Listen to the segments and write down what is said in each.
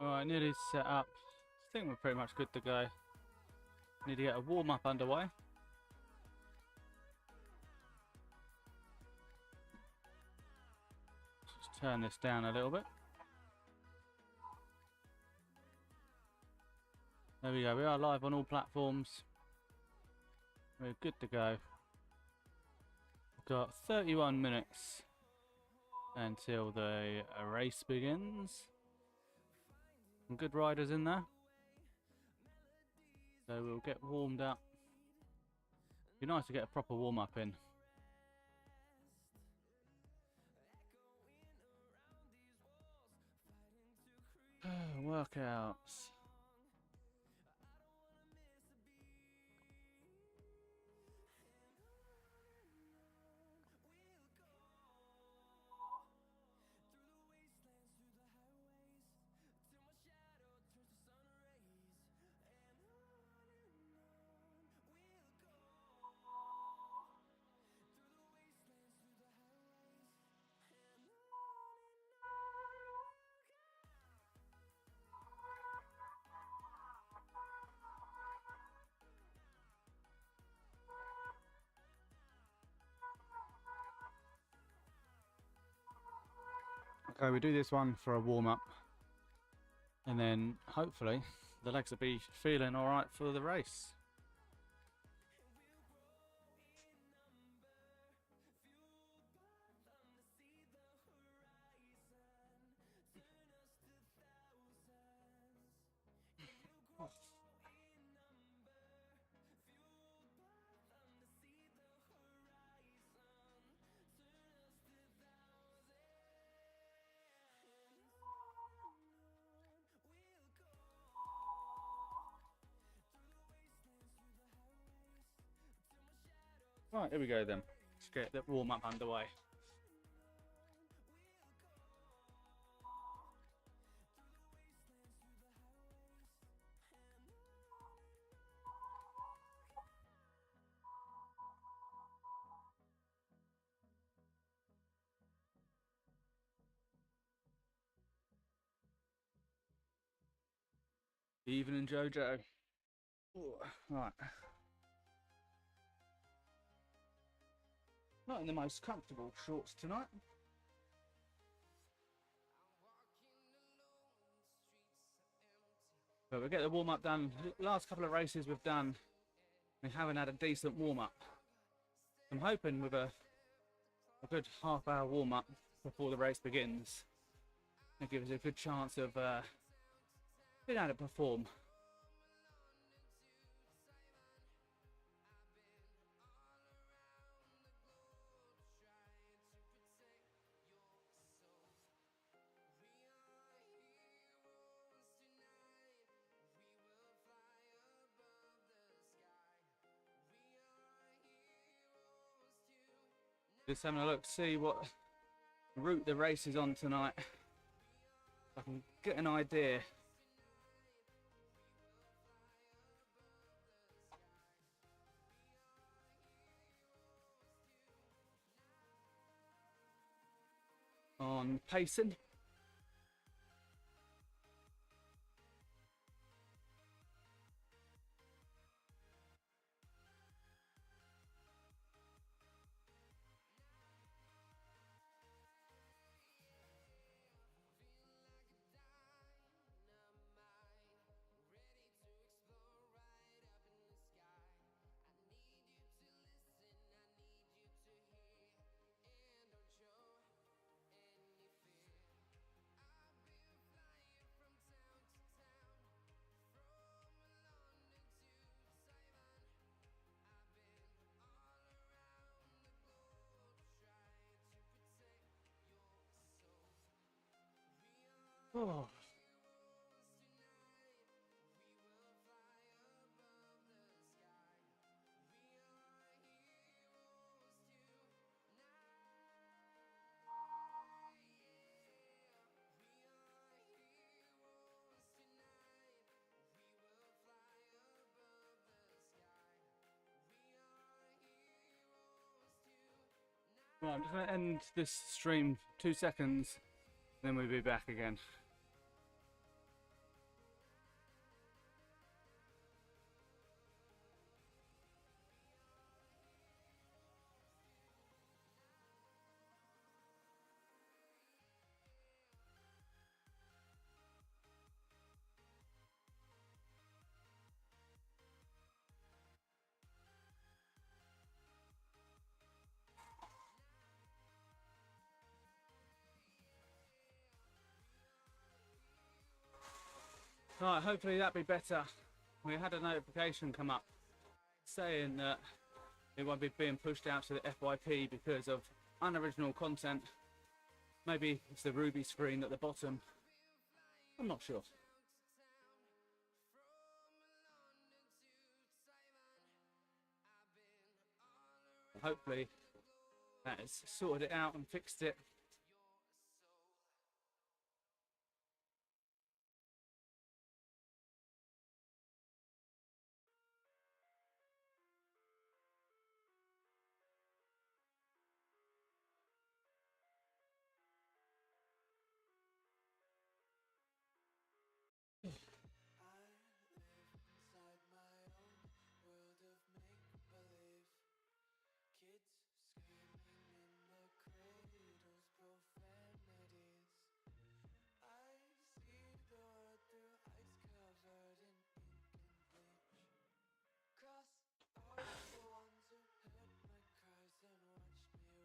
Alright, nearly set up. I think we're pretty much good to go. Need to get a warm-up underway. Just turn this down a little bit. There we go, we are live on all platforms. We're good to go. We've got 31 minutes until the race begins. Some good riders in there. So we'll get warmed up. Be nice to get a proper warm-up in. Workouts. Okay, we do this one for a warm-up, and then hopefully the legs will be feeling alright for the race. Right, here we go then. Let's get the warm-up underway. Evening, Jojo. Ooh, right. Not in the most comfortable shorts tonight. But we'll get the warm-up done. The last couple of races we've done, we haven't had a decent warm-up. I'm hoping with a good half-hour warm-up before the race begins, it gives us a good chance of being able to perform. Just having a look, see what route the race is on tonight. I can get an idea. On pacing. Oh. Right, I'm just going to end this stream 2 seconds, then we'll be back again. Right, hopefully that'll be better. We had a notification come up saying that it won't be being pushed out to the FYP because of unoriginal content. Maybe it's the Rouvy screen at the bottom. I'm not sure. Hopefully that has sorted it out and fixed it.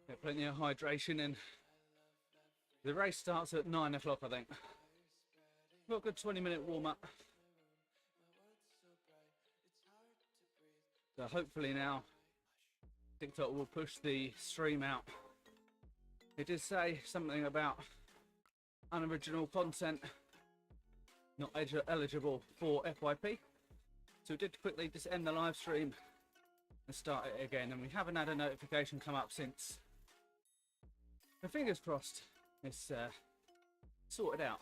Get plenty of hydration in. The race starts at 9 o'clock, I think. Got a good 20-minute warm-up. So hopefully now TikTok will push the stream out. It did say something about unoriginal content not eligible for FYP. So we did quickly just end the live stream and start it again, and we haven't had a notification come up since. But fingers crossed it's sorted out.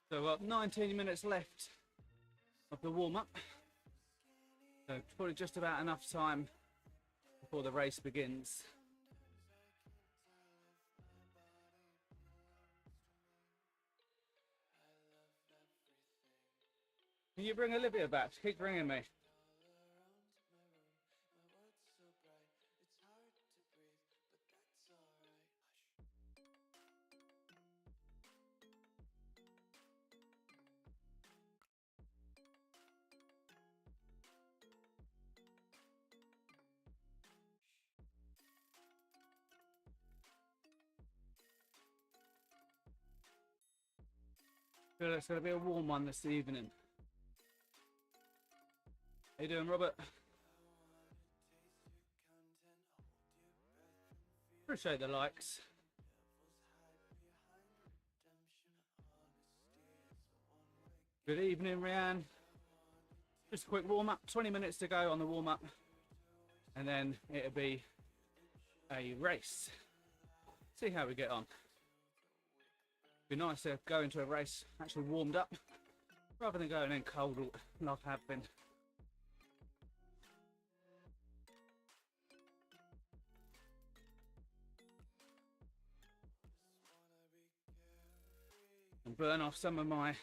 So we've got 19 minutes left of the warm-up. So probably just about enough time before the race begins. Can you bring Olivia back? She keeps ringing me. Feel it's going to be a warm one this evening. How you doing, Robert? Appreciate the likes. Good evening, Rianne. Just a quick warm-up, 20 minutes to go on the warm-up, and then it'll be a race. See how we get on. Be nice to go into a race actually warmed up rather than going in cold like I have been. And burn off some of my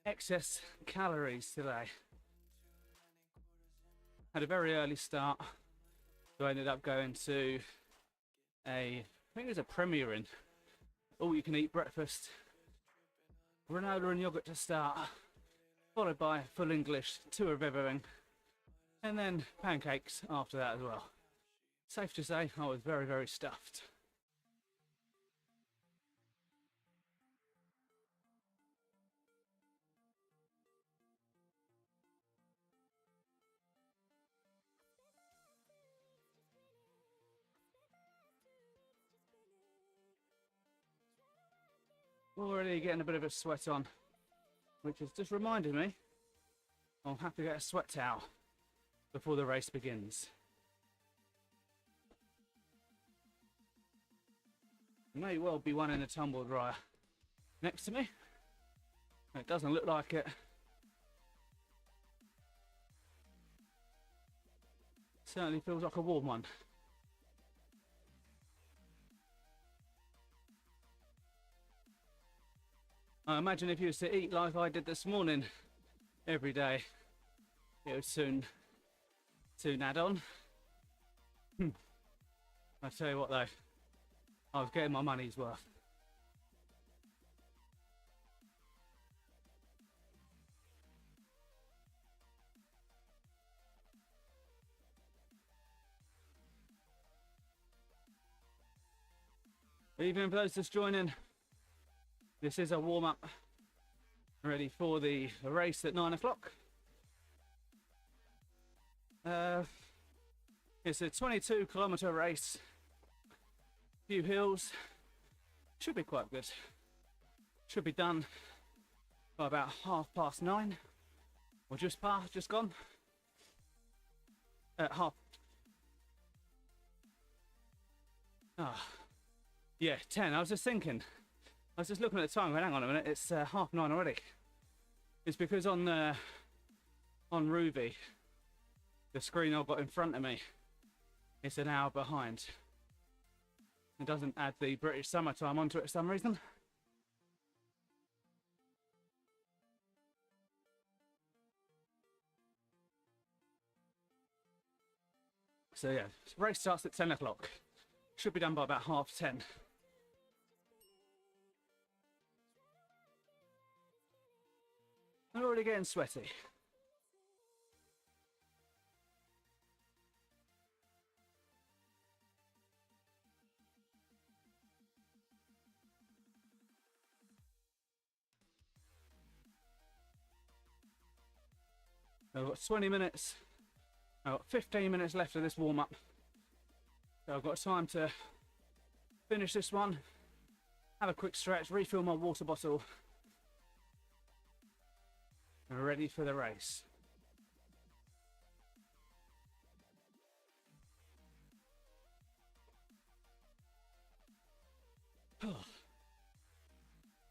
excess calories today. Had a very early start, so I ended up going to I think it was a Premier Inn. All you can eat breakfast, granola and yogurt to start, followed by full English, 2 of everything, and then pancakes after that as well. Safe to say I was very, very stuffed. Already getting a bit of a sweat on, which has just reminded me I'll have to get a sweat towel before the race begins. May well be one in a tumble dryer next to me. It doesn't look like it. Certainly feels like a warm one. I imagine if you was to eat like I did this morning every day, it would soon add on. I tell you what though, I was getting my money's worth. Even for those just joining, this is a warm-up ready for the race at 9 o'clock. It's a 22-kilometre race, few hills, should be quite good. Should be done by about 9:30, or just gone. Half. Yeah, 10. I was just thinking. I was just looking at the time. Going, hang on a minute. It's 9:30 already. It's because on Rouvy, the screen I've got in front of me, it's an hour behind. It doesn't add the British summertime onto it for some reason. So yeah, race starts at 10 o'clock. Should be done by about 10:30. I'm already getting sweaty. I've got 20 minutes. I've got 15 minutes left of this warm-up. So I've got time to finish this one, have a quick stretch, refill my water bottle, and ready for the race.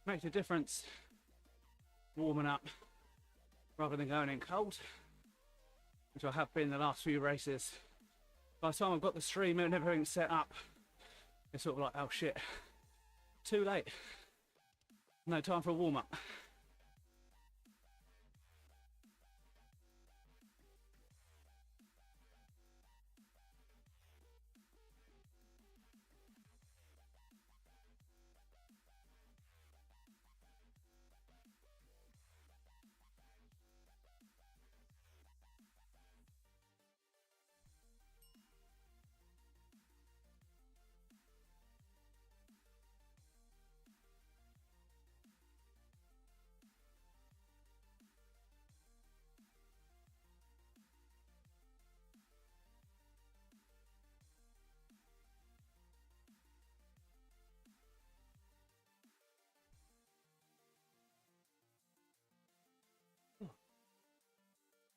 Makes a difference warming up rather than going in cold, which I have been the last few races. By the time I've got the stream and everything set up, it's sort of like, oh shit, too late, no time for a warm-up.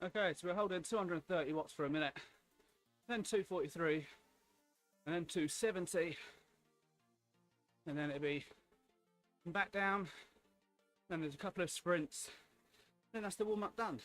Okay, so we're holding 230 watts for a minute, then 243, and then 270, and then it'll be back down, then there's a couple of sprints, then that's the warm-up done.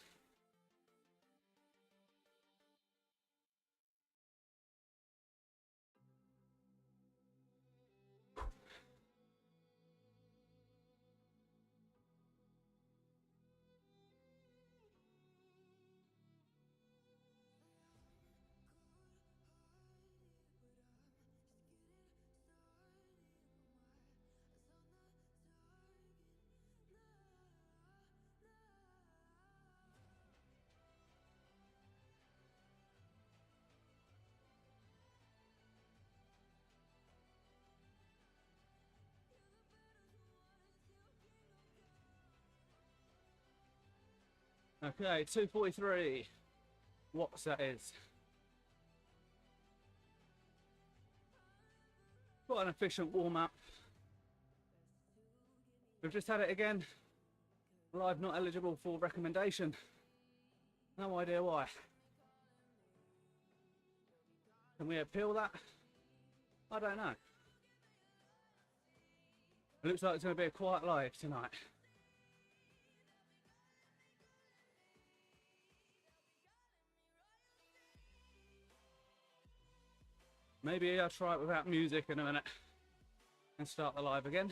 Okay, 243 watts that is. Quite an efficient warm-up. We've just had it again. Live not eligible for recommendation. No idea why. Can we appeal that? I don't know. It looks like it's going to be a quiet live tonight. Maybe I'll try it without music in a minute and start the live again.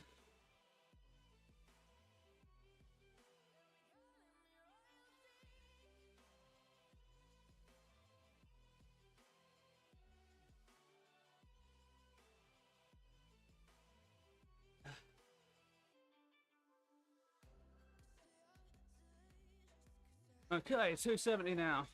Okay, 270 now.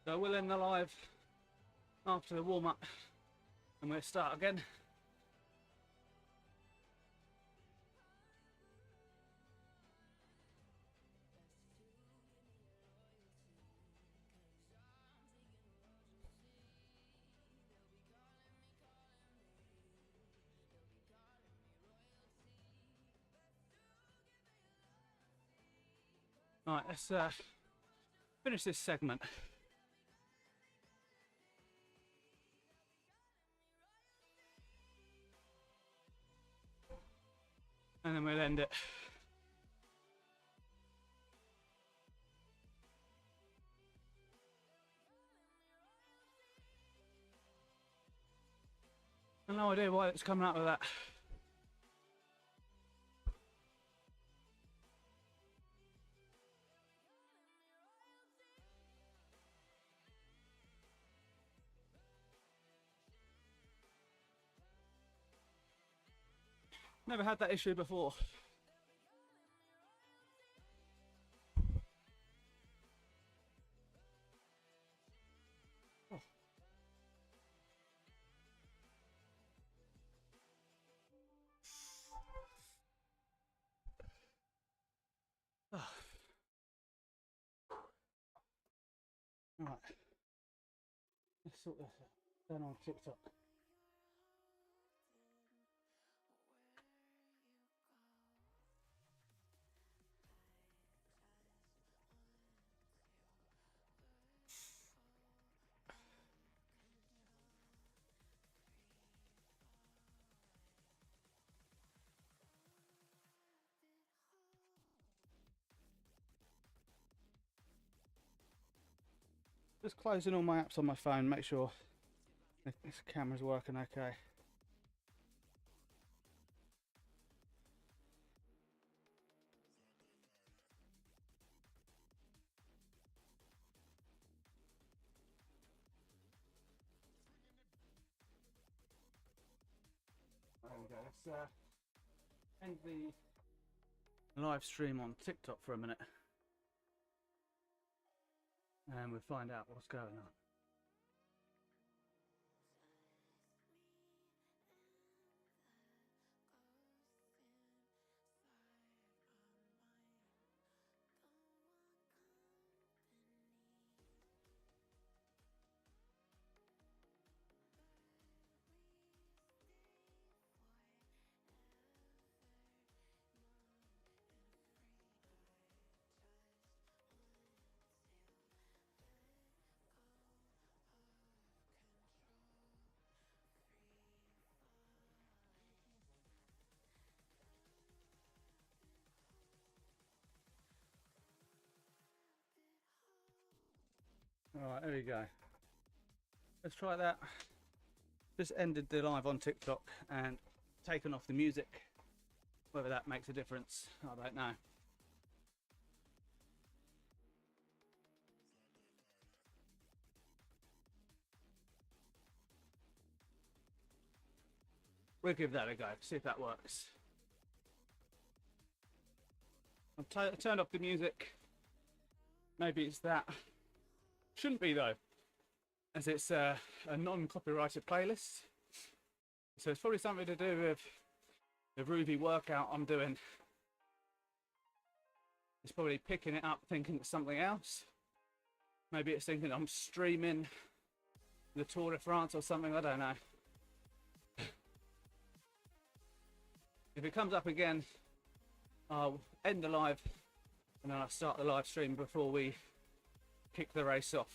So we'll end the live after the warm up and we'll start again. Right, let's finish this segment. And then we'll end it. I've no idea why it's coming up with that. Never had that issue before. Oh. Oh. Right, let's sort this out. Then on TikTok. Just closing all my apps on my phone, make sure this camera's working okay. There we go. Let's end the live stream on TikTok for a minute. And we'll find out what's going on. Alright, there we go. Let's try that. Just ended the live on TikTok and taken off the music. Whether that makes a difference, I don't know. We'll give that a go, see if that works. I've turned off the music. Maybe it's that. Shouldn't be though, as it's a non-copyrighted playlist. So it's probably something to do with the Rouvy workout I'm doing. It's probably picking it up thinking it's something else. Maybe it's thinking I'm streaming the Tour de France or something, I don't know. If it comes up again, I'll end the live and then I'll start the live stream before we kick the race off.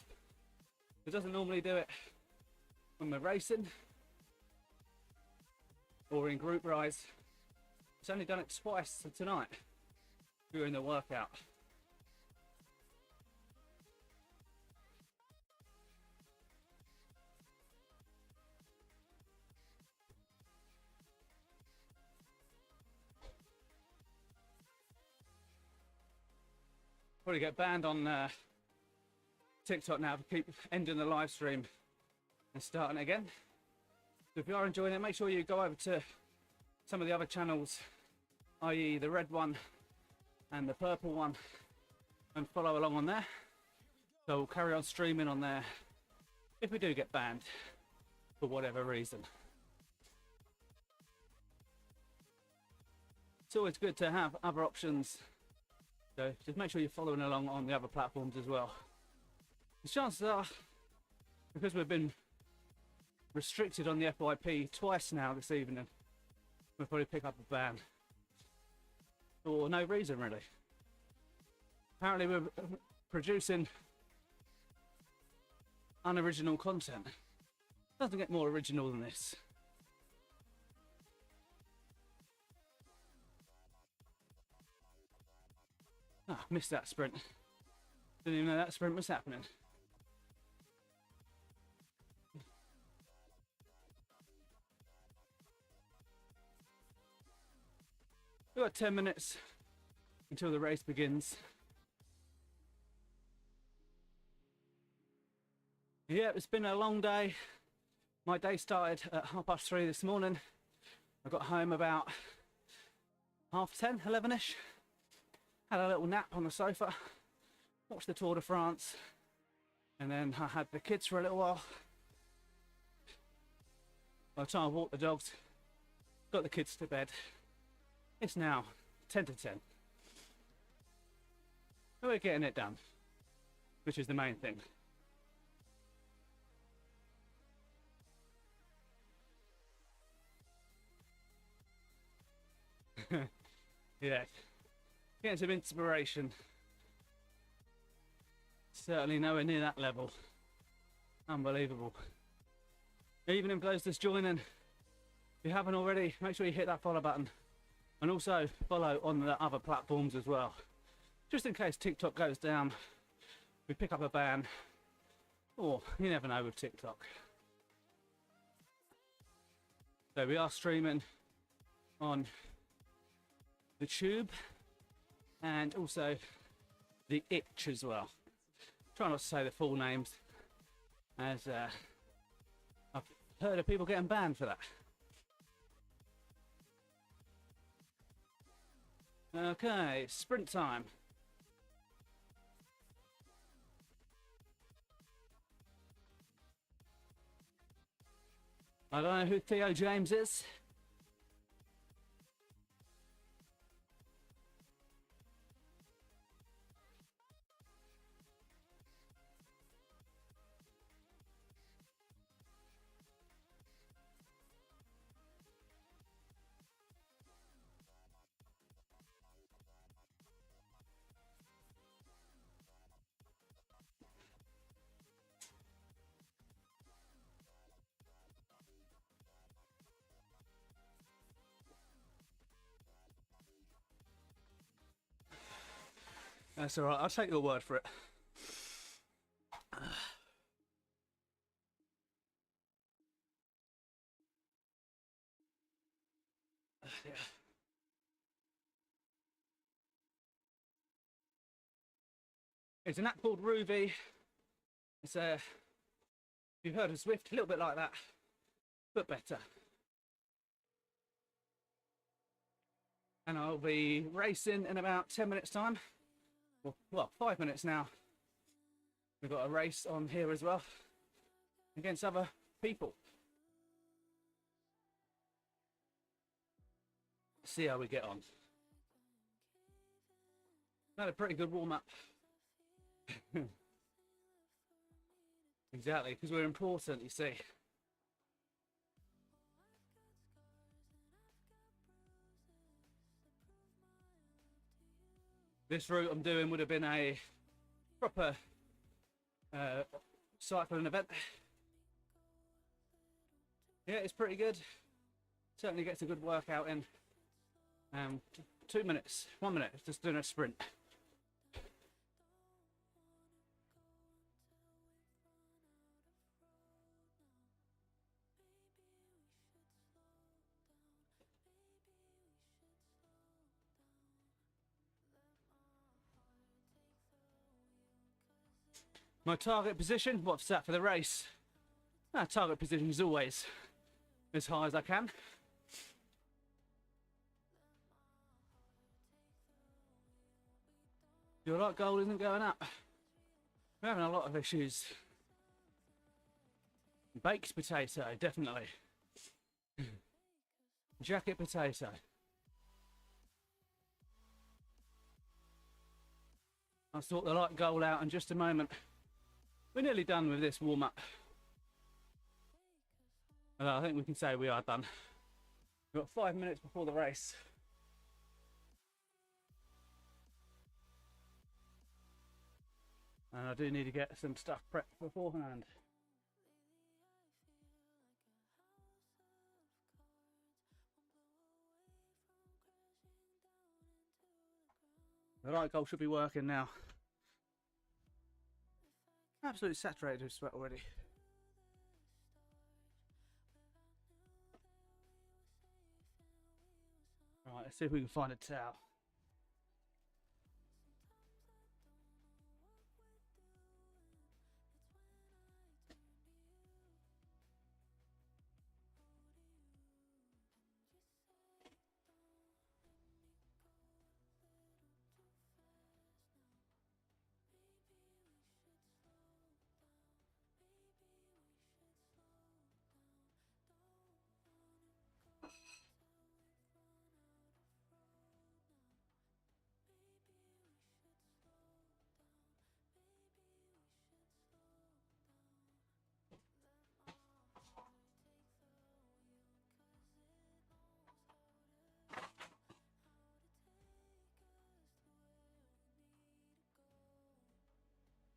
It doesn't normally do it when we're racing or in group rides. It's only done it twice tonight. during the workout. Probably get banned on TikTok now to keep ending the live stream and starting again. So if you are enjoying it, make sure you go over to some of the other channels, i.e. the red one and the purple one, and follow along on there. So we'll carry on streaming on there if we do get banned for whatever reason. It's always good to have other options, so just make sure you're following along on the other platforms as well. The chances are, because we've been restricted on the FYP twice now this evening, we'll probably pick up a ban for no reason really. Apparently we're producing unoriginal content. Doesn't get more original than this. Ah, missed that sprint. Didn't even know that sprint was happening. We've got 10 minutes until the race begins. Yeah, it's been a long day. My day started at 3:30 this morning. I got home about 10:30, 11ish. Had a little nap on the sofa, watched the Tour de France, and then I had the kids for a little while. By the time I walked the dogs, got the kids to bed. It's now 10 to 10. So we're getting it done, which is the main thing. Yeah, getting some inspiration. Certainly nowhere near that level. Unbelievable. Even for those just joining, if you haven't already, make sure you hit that follow button. And also follow on the other platforms as well. Just in case TikTok goes down, we pick up a ban. Or you never know with TikTok. So we are streaming on the Tube and also the Itch as well. Try not to say the full names, as I've heard of people getting banned for that. Okay, sprint time. I don't know who Theo James is. That's all right, I'll take your word for it. Yeah. It's an app called Rouvy. It's you've heard of Swift, a little bit like that, but better. And I'll be racing in about 10 minutes time. Well, 5 minutes now. We've got a race on here as well against other people. See how we get on. Had a pretty good warm-up. Exactly, because we're important, you see. This route I'm doing would have been a proper cycling event. Yeah, it's pretty good. Certainly gets a good workout in. 2 minutes, 1 minute, just doing a sprint. My target position, what's that for the race? Our target position is always as high as I can. Your light goal isn't going up. We're having a lot of issues. Baked potato, definitely. Jacket potato. I'll sort the light goal out in just a moment. We're nearly done with this warm-up. Well, I think we can say we are done. We've got 5 minutes before the race. And I do need to get some stuff prepped beforehand. The light goal should be working now. Absolutely saturated with sweat already. Right, let's see if we can find a towel.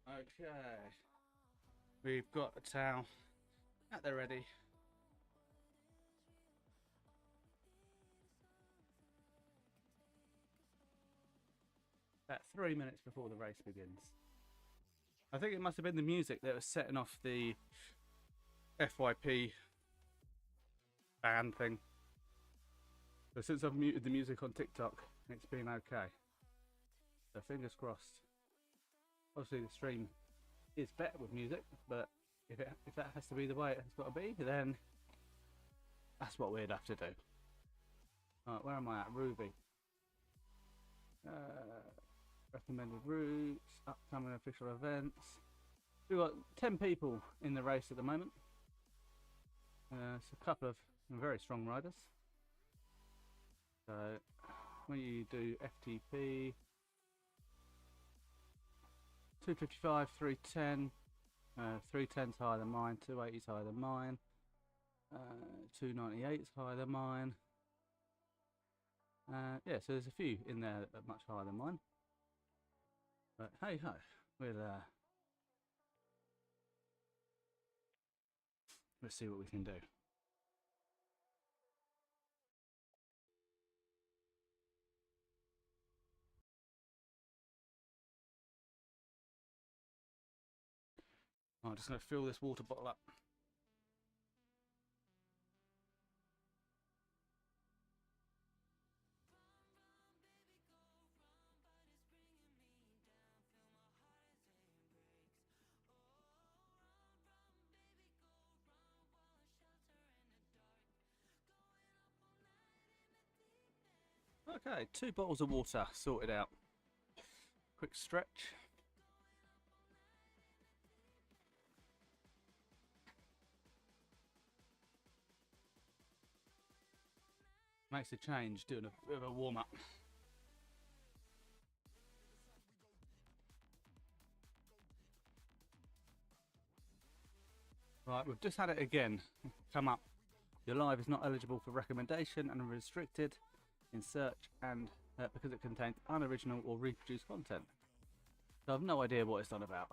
Okay, we've got a towel at the ready. About 3 minutes before the race begins. I think it must have been the music that was setting off the FYP ban thing. So since I've muted the music on TikTok, it's been okay. So fingers crossed. Obviously the stream is better with music, but if that has to be the way it's got to be, then that's what we'd have to do. Alright, where am I at? Rouvy. Recommended routes, upcoming official events. We've got 10 people in the race at the moment. It's a couple of very strong riders. So when you do FTP, 255, 310, 310's higher than mine, 280's higher than mine, 298's higher than mine. Yeah, so there's a few in there that are much higher than mine. But hey ho, we'll see what we can do. I'm just going to fill this water bottle up. Okay, 2 bottles of water sorted out. Quick stretch. Makes a change doing a bit of a warm up. Right, we've just had it again come up. Your live is not eligible for recommendation and restricted in search and because it contains unoriginal or reproduced content. So I've no idea what it's on about.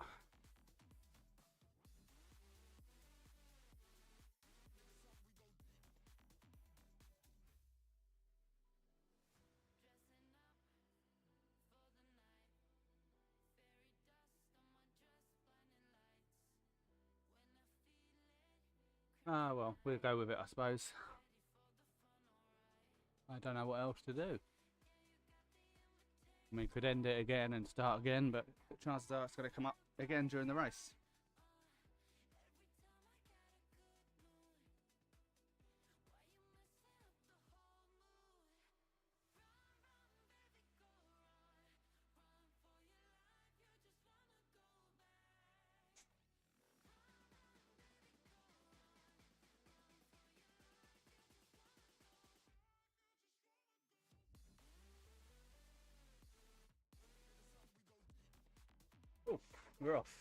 Ah, well, we'll go with it, I suppose. I don't know what else to do. I mean, could end it again and start again, but chances are it's going to come up again during the race. Oh, we're off.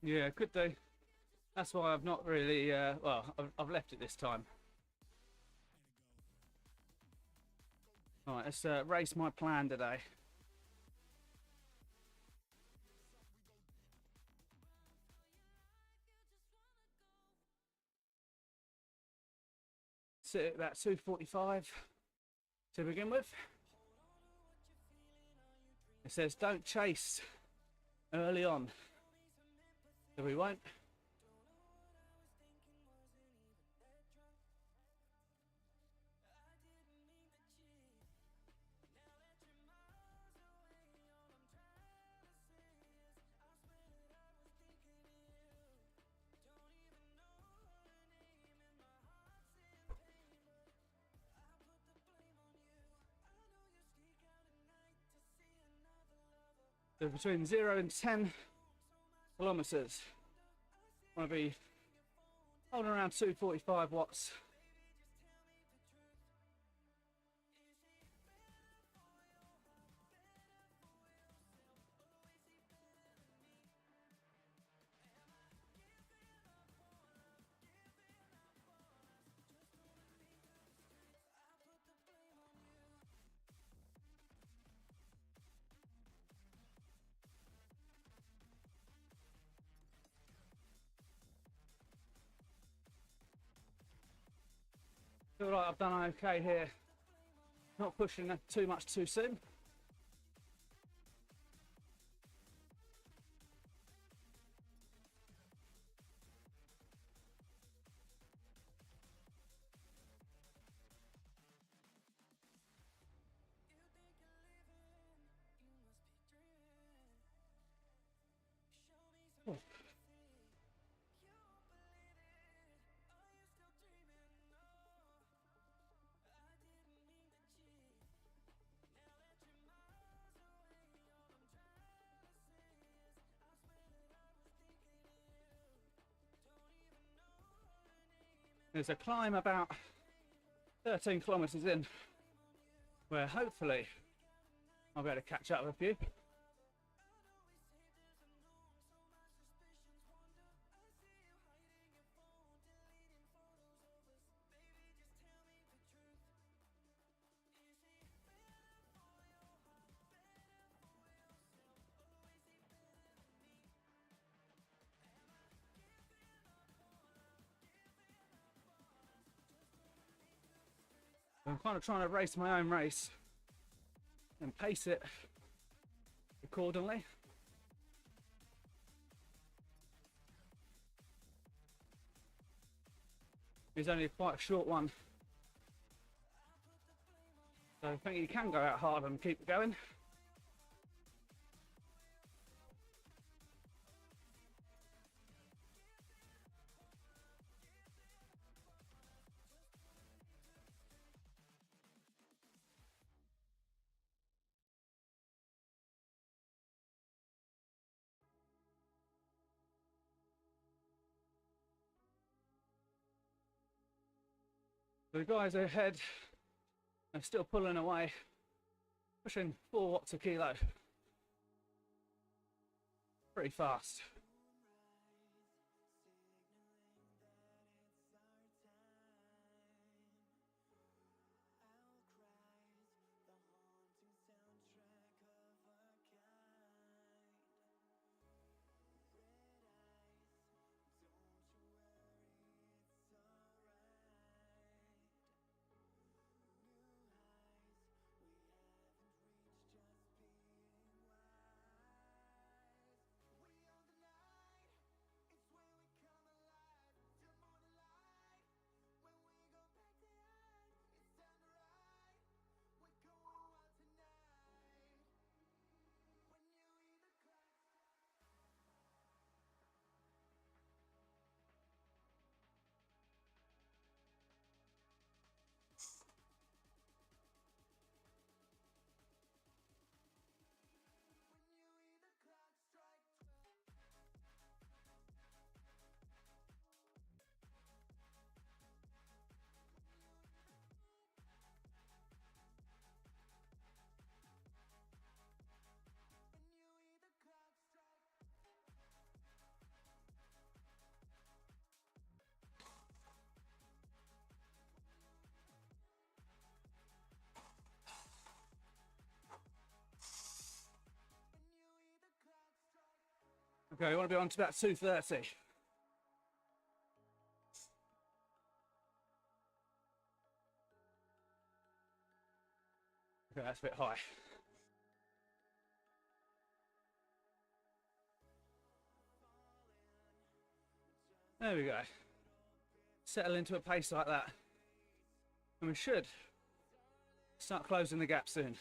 Yeah, could do. That's why I've not really, well, I've left it this time. Alright, let's race my plan today. Sit at about 2:45 to begin with. It says don't chase early on, so we won't. So between 0 and 10 kilometers, I want to be holding around 245 watts. Feel like I've done okay here. Not pushing too much too soon. Oh. There's a climb about 13 kilometers in where hopefully I'll be able to catch up with you. I'm kind of trying to race my own race and pace it accordingly. It's only quite a short one, so I think you can go out hard and keep it going. The guys ahead are still pulling away, pushing 4 watts a kilo. Pretty fast. Okay, we want to be on to about 2:30. Okay, that's a bit high. There we go. Settle into a pace like that. And we should start closing the gap soon.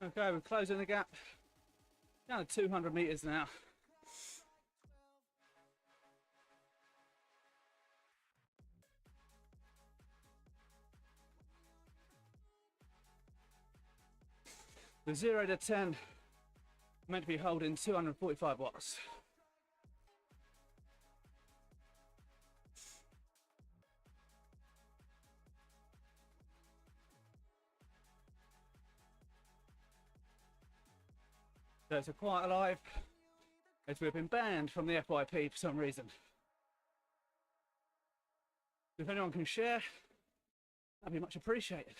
Okay, we're closing the gap. Down to 200 meters now. The 0 to 10 meant to be holding 245 watts. So it's a quiet alive, as we've been banned from the FYP for some reason. If anyone can share, that'd be much appreciated.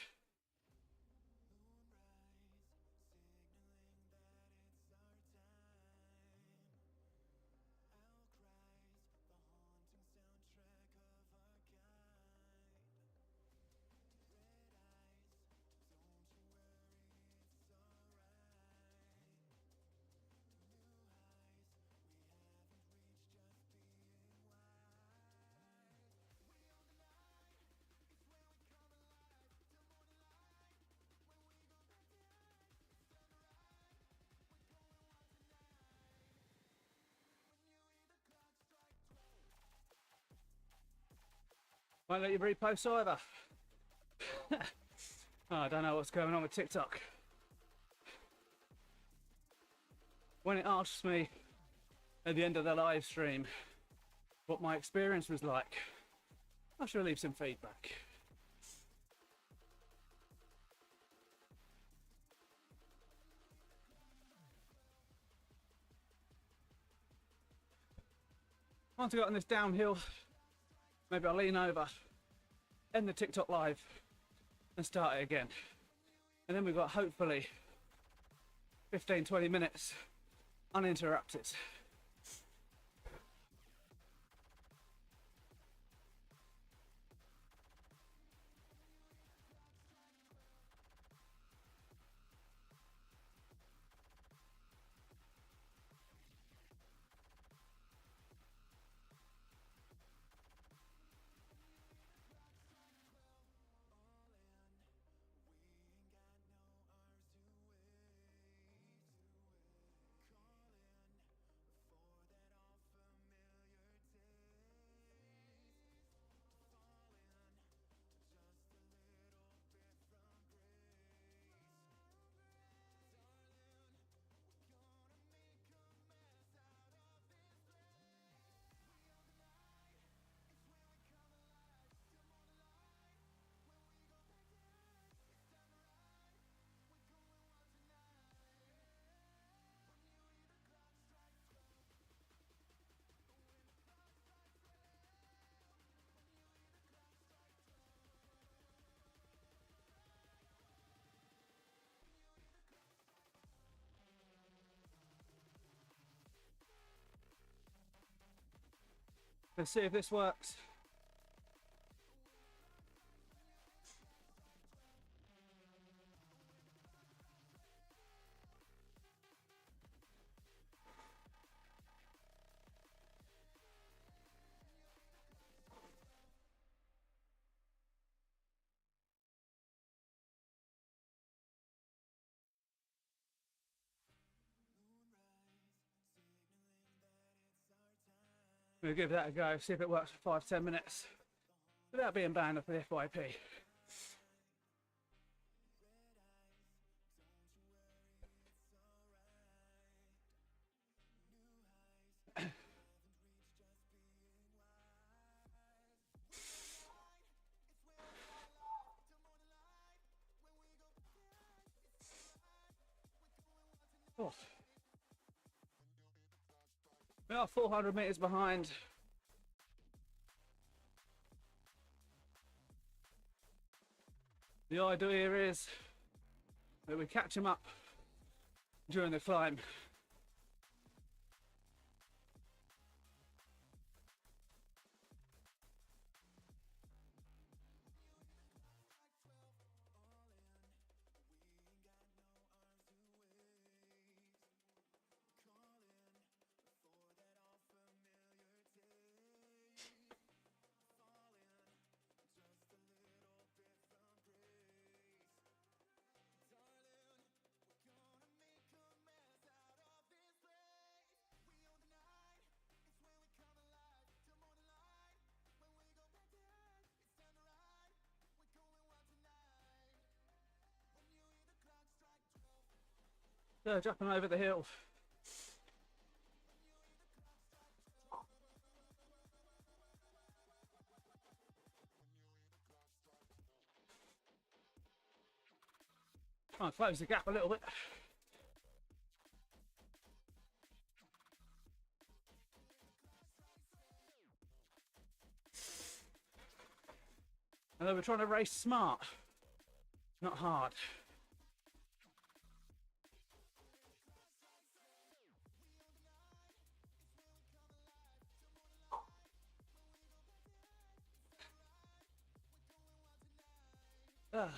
Won't let you repost either. Oh, I don't know what's going on with TikTok. When it asks me at the end of the live stream what my experience was like, I should leave some feedback. Once I got on this downhill, maybe I'll lean over, end the TikTok live, and start it again. And then we've got hopefully 15-20 minutes uninterrupted. Let's see if this works. We'll give that a go, see if it works for 5-10 minutes without being banned off the FYP. Oh. We are 400 meters behind. The idea here is that we catch them up during the climb. Jumping over the hill. Try and close the gap a little bit. And then we're trying to race smart, not hard. Ugh.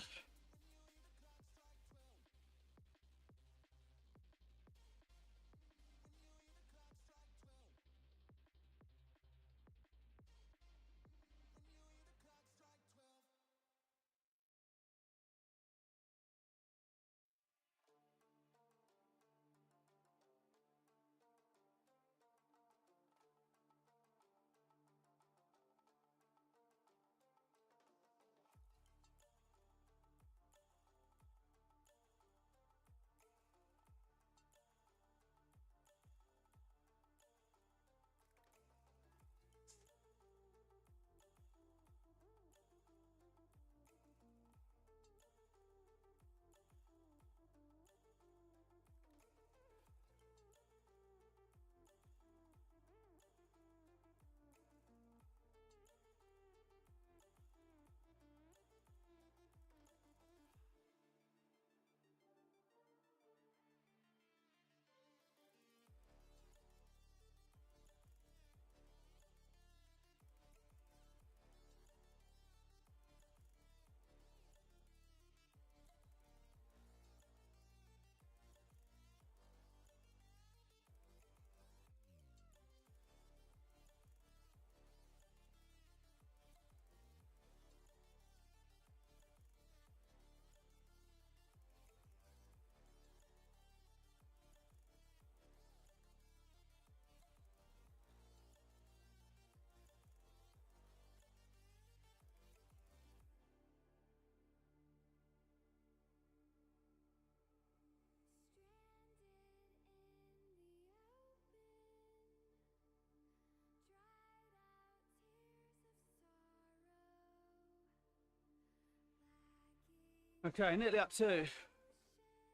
Okay, nearly up to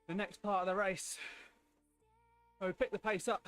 the next part of the race. We pick the pace up.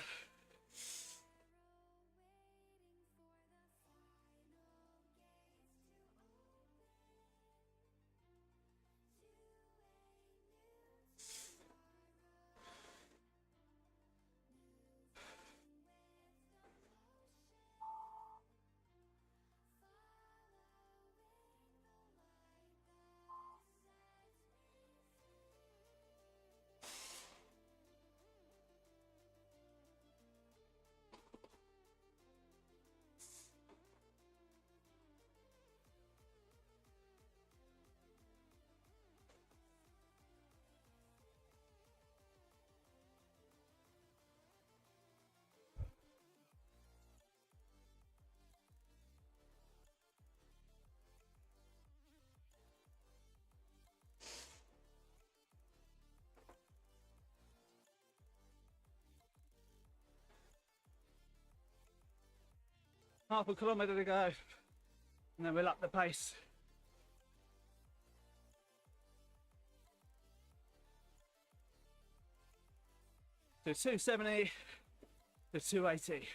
Half a kilometre to go, and then we'll up the pace. So 270 to 280.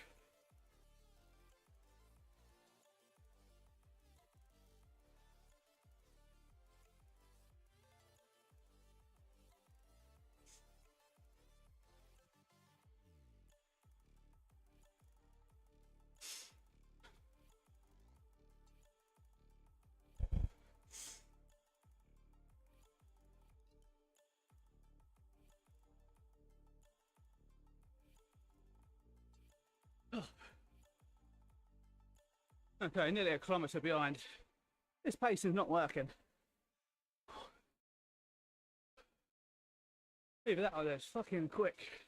Okay, nearly a kilometre behind. This pace is not working. Either that or this fucking quick.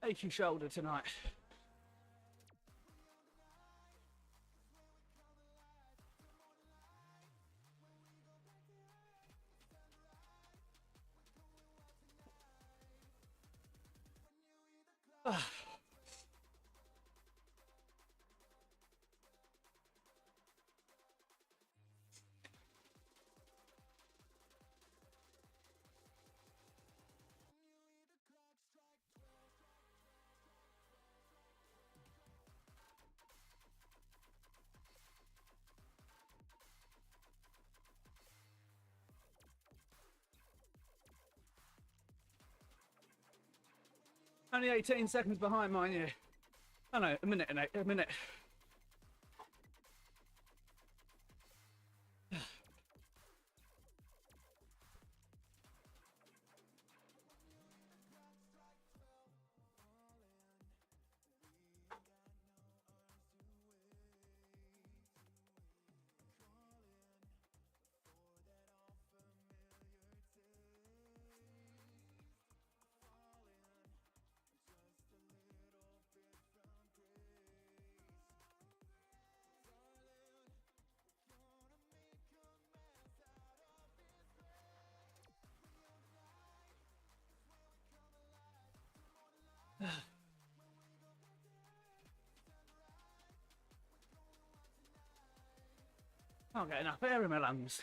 Achy shoulder tonight. Only 18 seconds behind, mind you. Oh no, a minute, a minute. Can't get enough air in my lungs.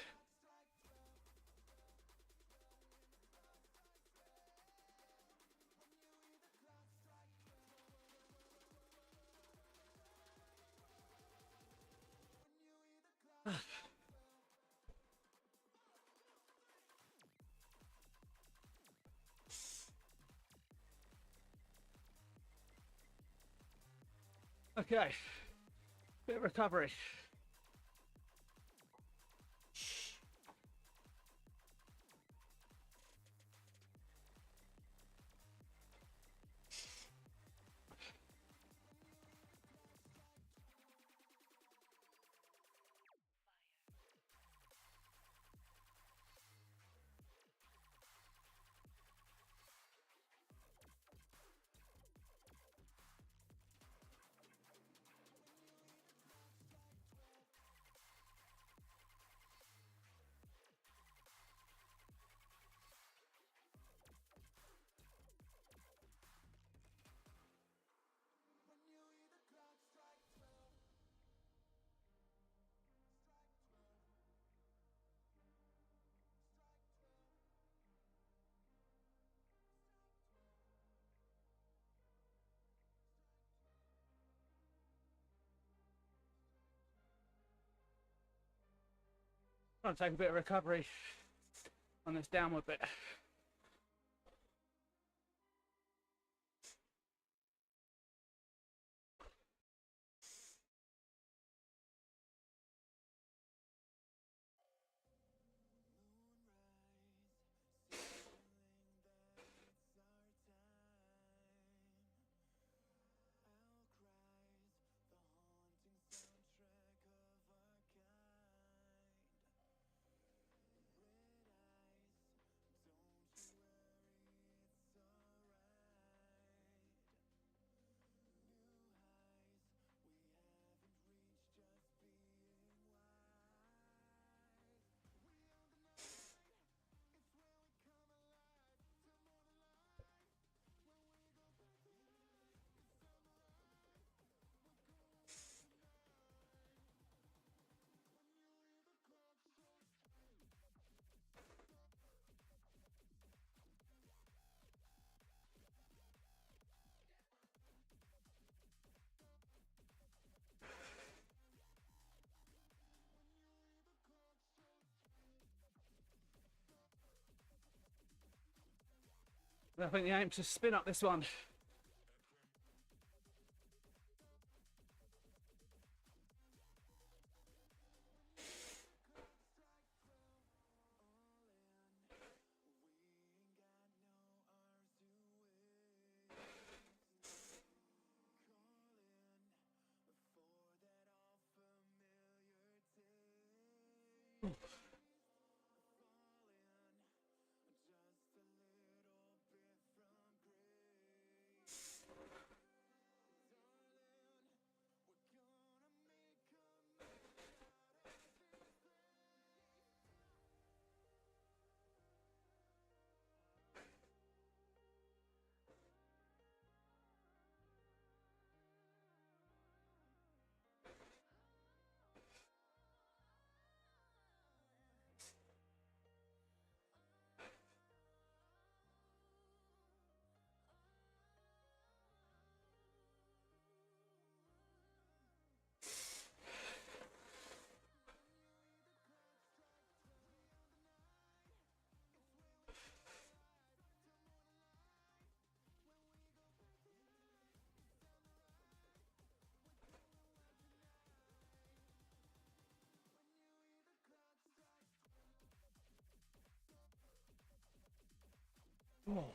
Okay, bit of recovery. Trying to take a bit of recovery on this downward bit. I think the aim to spin up this one. Oh.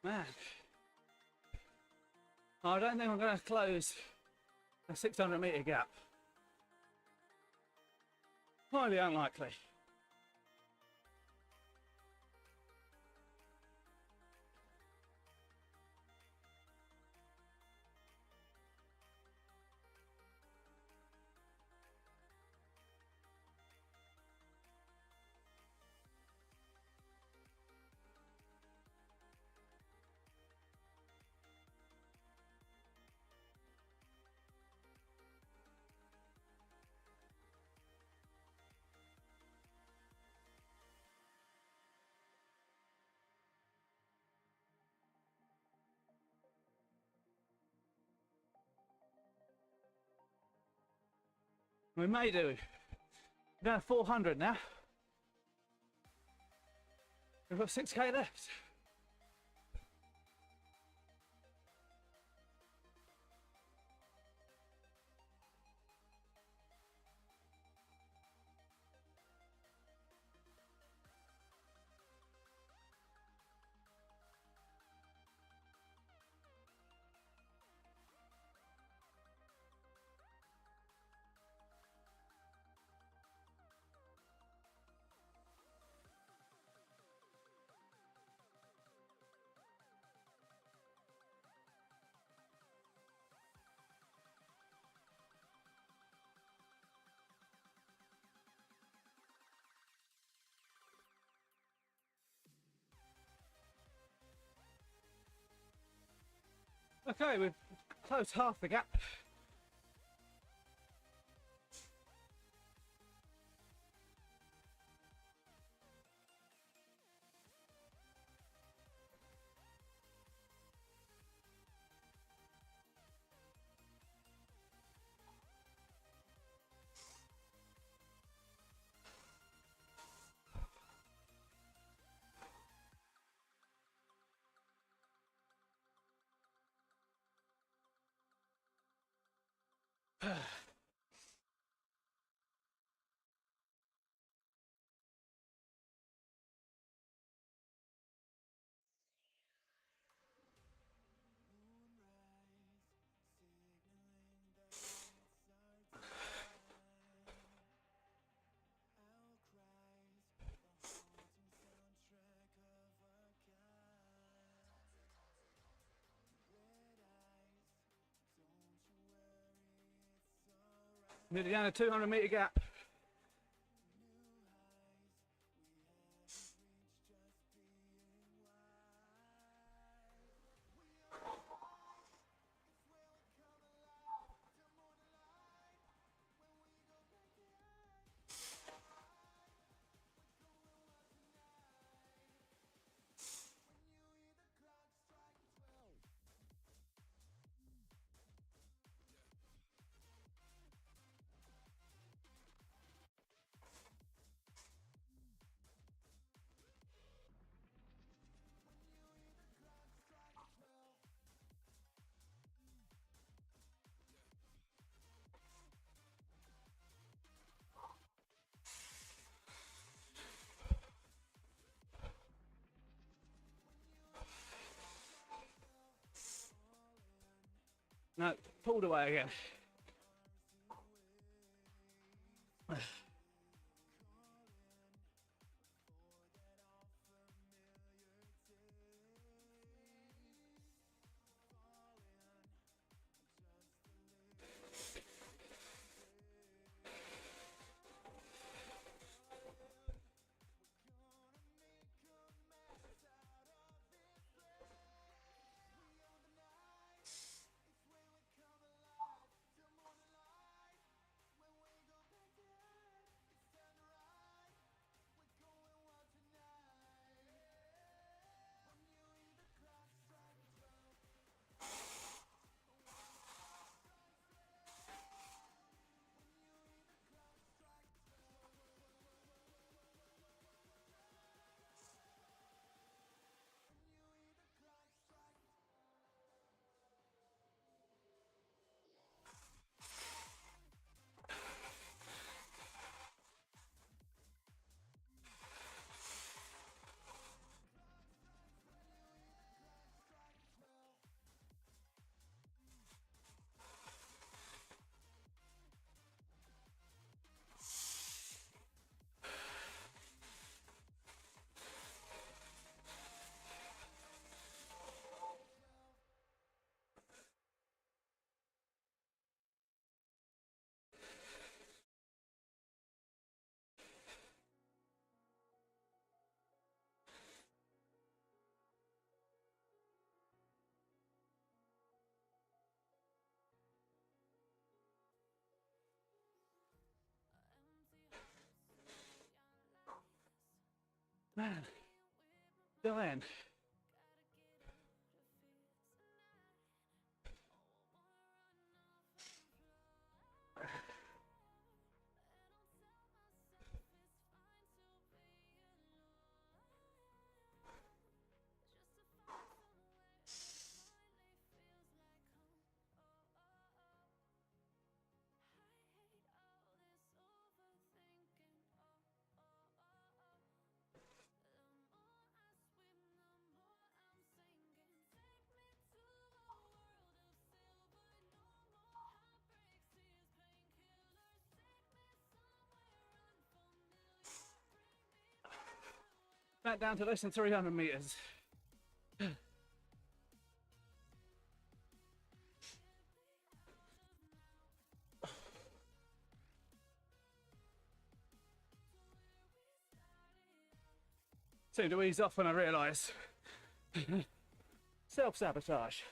Man, I don't think I'm going to close a 600-metre gap. Highly unlikely. We may do. We're down to 400 now. We've got 6k left. Okay, we've closed half the gap. Nearly down a 200-metre gap. No, pulled away again. Man, Diane. Back down to less than 300 metres. Seemed to ease off when I realised. Self-sabotage.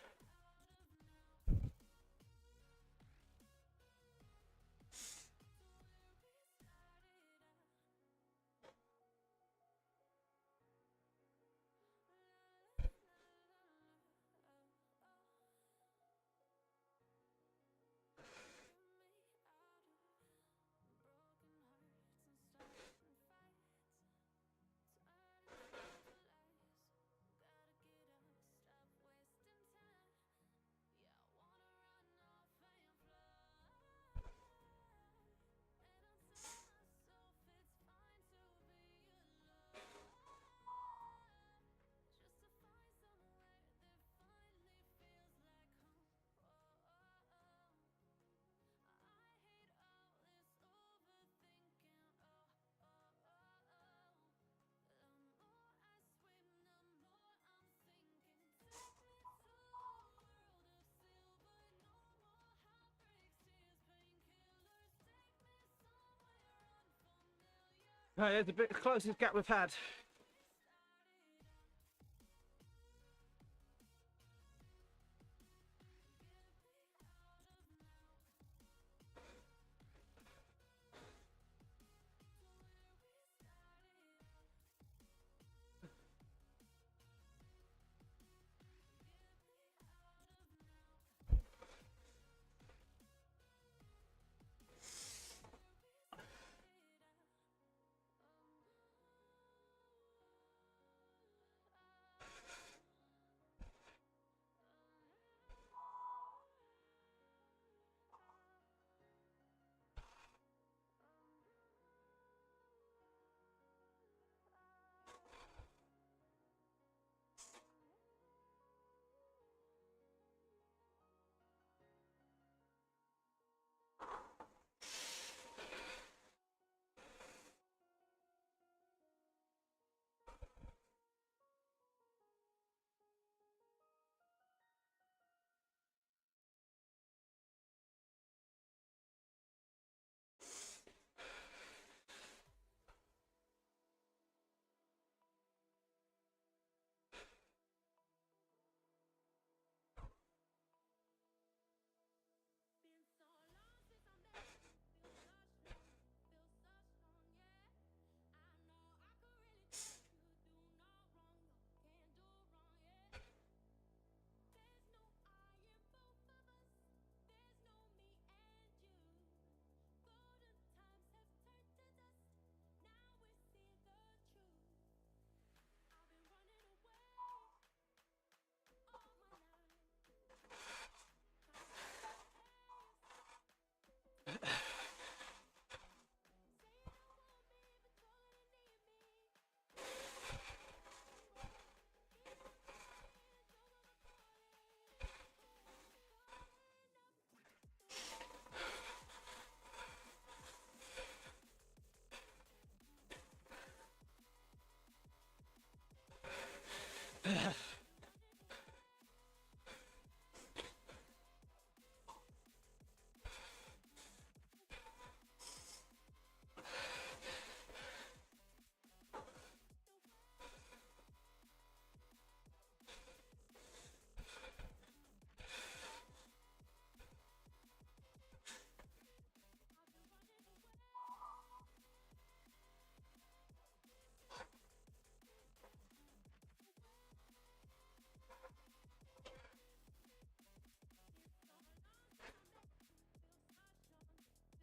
Right, there's a bit closest gap we've had.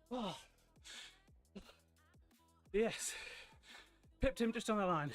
Oh. Yes, pipped him just on the line.